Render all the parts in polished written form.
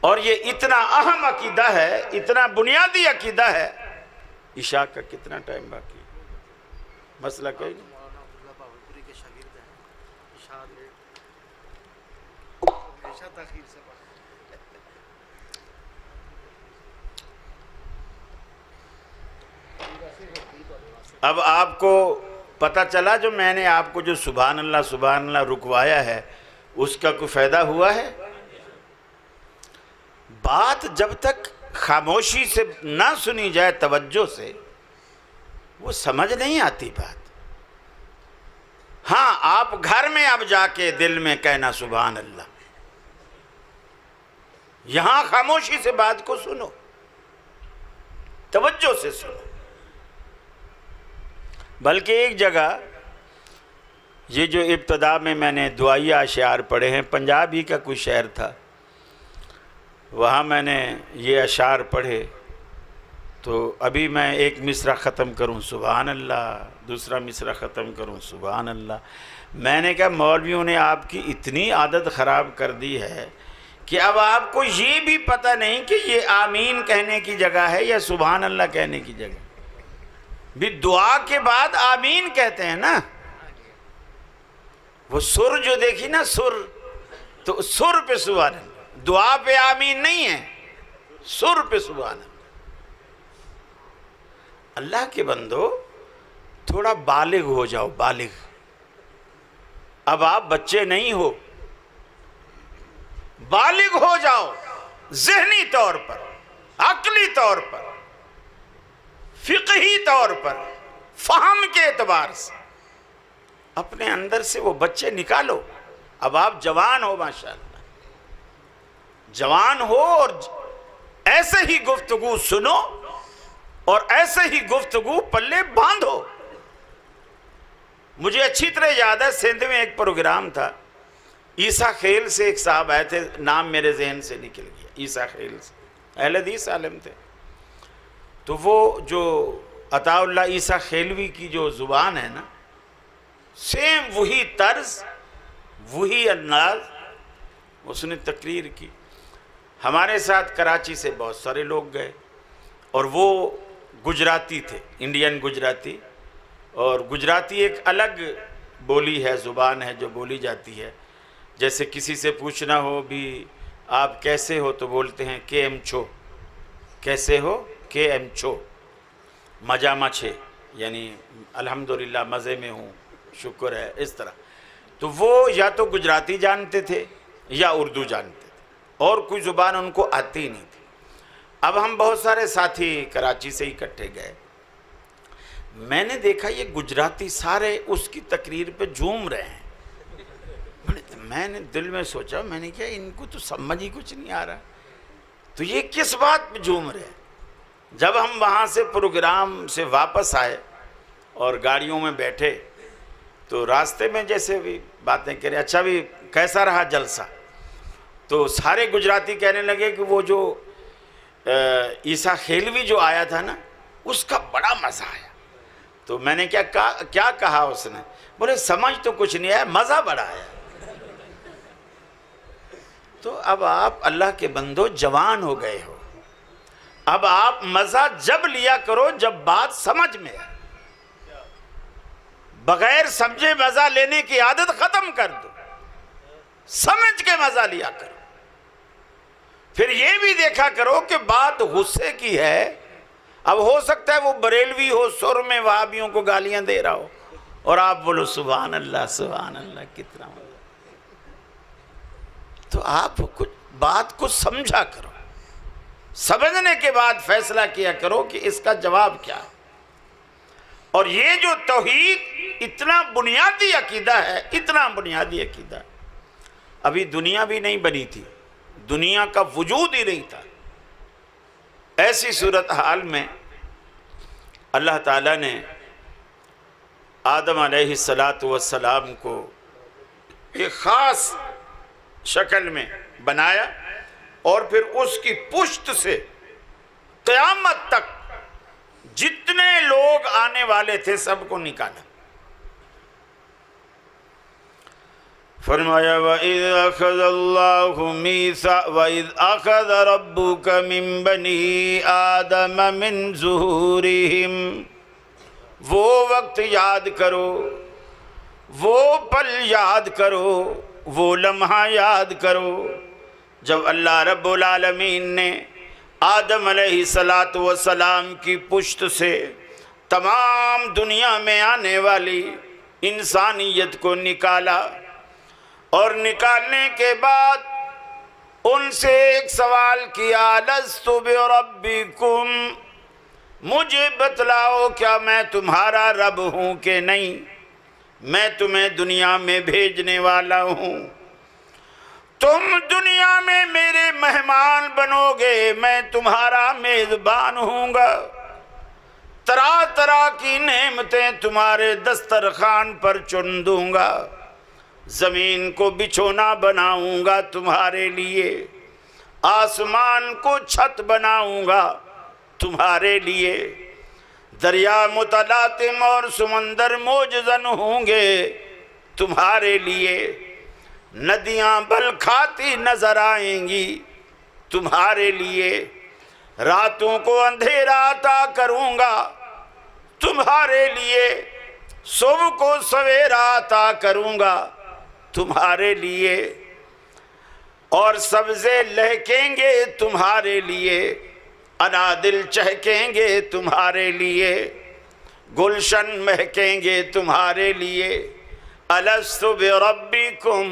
और ये इतना अहम अकीदा है, इतना बुनियादी अकीदा है। इशा का कितना टाइम बाकी है? मसला कोई नहीं। अब आपको पता चला जो मैंने आपको जो सुभान अल्लाह रुकवाया है, उसका कोई फायदा हुआ है? बात जब तक खामोशी से ना सुनी जाए, तवज्जो से, वो समझ नहीं आती बात। हाँ, आप घर में अब जाके दिल में कहना सुभान अल्लाह, यहां खामोशी से बात को सुनो, तवज्जो से सुनो। बल्कि एक जगह ये जो इब्तदा में मैंने दुआइया अशार पढ़े हैं, पंजाब ही का कोई शहर था, वहाँ मैंने ये अशार पढ़े। तो अभी मैं एक मिसरा ख़त्म करूँ सुभान अल्लाह, दूसरा मिसरा ख़त्म करूँ सुभान अल्लाह। मैंने कहा मौलवियों ने आपकी इतनी आदत ख़राब कर दी है कि अब आपको ये भी पता नहीं कि ये आमीन कहने की जगह है या सुभान अल्लाह कहने की जगह। भी दुआ के बाद आमीन कहते हैं ना, वो सुर जो देखी ना, सुर, तो सुर पे सुभान अल्लाह, दुआ पे आमीन नहीं है, सुर पे सुभान अल्लाह। अल्लाह के बंदो, थोड़ा बालिग हो जाओ, बालिग। अब आप बच्चे नहीं हो, बालिग हो जाओ, ज़हनी तौर पर, अक्ली तौर पर, फिक़ही तौर पर, फहम के एतबार से अपने अंदर से वो बच्चे निकालो। अब आप जवान हो, माशाअल्लाह, जवान हो, और ऐसे ही गुफ्तगू सुनो और ऐसे ही गुफ्तगू पल्ले बांधो। मुझे अच्छी तरह याद है, सिंध में एक प्रोग्राम था, ईसा खेल से एक साहब आए थे, नाम मेरे जहन से निकल गया, ईसा खेल से, अहले हदीस आलिम थे। तो वो जो अताउल्लाह ईसा खेलवी की जो ज़ुबान है ना, सेम वही तर्ज, वही अंदाज, उसने तकरीर की। हमारे साथ कराची से बहुत सारे लोग गए, और वो गुजराती थे, इंडियन गुजराती। और गुजराती एक अलग बोली है, ज़ुबान है जो बोली जाती है। जैसे किसी से पूछना हो भी आप कैसे हो, तो बोलते हैं के एम छो, कैसे हो, के एम छो, मजा मछे, यानी अल्हम्दुलिल्लाह मज़े में हूँ, शुक्र है, इस तरह। तो वो या तो गुजराती जानते थे या उर्दू जानते थे, और कोई ज़ुबान उनको आती नहीं थी। अब हम बहुत सारे साथी कराची से इकट्ठे गए, मैंने देखा ये गुजराती सारे उसकी तकरीर पे झूम रहे हैं। मैंने दिल में सोचा, मैंने क्या इनको तो समझ ही कुछ नहीं आ रहा, तो ये किस बात पे झूम रहे हैं। जब हम वहाँ से प्रोग्राम से वापस आए और गाड़ियों में बैठे, तो रास्ते में जैसे भी बातें करें, अच्छा भी कैसा रहा जलसा, तो सारे गुजराती कहने लगे कि वो जो ईसा खेलवी जो आया था ना, उसका बड़ा मज़ा आया। तो मैंने क्या कहा उसने, बोले समझ तो कुछ नहीं आया, मज़ा बड़ा आया। तो अब आप अल्लाह के बंदो जवान हो गए हो, अब आप मज़ा जब लिया करो जब बात समझ में आए। बगैर समझे मज़ा लेने की आदत ख़त्म कर दो, समझ के मज़ा लिया करो। फिर ये भी देखा करो कि बात गुस्से की है। अब हो सकता है वो बरेलवी हो, सुर में वहाबियों को गालियां दे रहा हो, और आप बोलो सुभान अल्लाह, कितना मज़ा। तो आप कुछ बात को समझा करो, समझने के बाद फैसला किया करो कि इसका जवाब क्या है। और ये जो तौहीद इतना बुनियादी अकीदा है, इतना बुनियादी अकीदा, अभी दुनिया भी नहीं बनी थी, दुनिया का वजूद ही नहीं था। ऐसी सूरत हाल में अल्लाह ताला ने आदम अलैहिस्सलातु वस्सलाम को एक ख़ास शक्ल में बनाया, और फिर उसकी पुश्त से क़यामत तक जितने लोग आने वाले थे सबको निकाला। फरमाया वइज़ अख़ज़ रब्बुका मिन बनी आदम मिन ज़ुहूरिहिम। वो वक्त याद करो, वो पल याद करो, वो लम्हा याद करो जब अल्लाह रब्बुल आलमीन ने आदम अलैहिस्सलातु वस्सलाम की पुश्त से तमाम दुनिया में आने वाली इंसानियत को निकाला, और निकालने के बाद उनसे एक सवाल किया, लस्तु बिरब्बिकुम, मुझे बतलाओ क्या मैं तुम्हारा रब हूँ कि नहीं, मैं तुम्हें दुनिया में भेजने वाला हूँ, तुम दुनिया में मेरे मेहमान बनोगे, मैं तुम्हारा मेज़बान हूँगा, तरह तरह की नेमतें तुम्हारे दस्तरखान पर चुन दूँगा, ज़मीन को बिछोना बनाऊँगा तुम्हारे लिए, आसमान को छत बनाऊँगा तुम्हारे लिए, दरिया मुतलातिम और समंदर मौजज़न होंगे तुम्हारे लिए, नदियाँ बल खाती नजर आएंगी तुम्हारे लिए, रातों को अंधेरा अता करूँगा तुम्हारे लिए, सुबह को सवेरा अता करूँगा तुम्हारे लिए, और सब्ज़े लहकेंगे तुम्हारे लिए, अनादिल चहकेंगे तुम्हारे लिए, गुलशन महकेंगे तुम्हारे लिए। अलस्तु बिरब्बिकुम,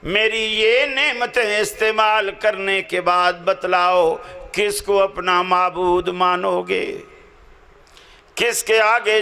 मेरी ये नेमतें इस्तेमाल करने के बाद बतलाओ किसको अपना माबूद मानोगे, किसके आगे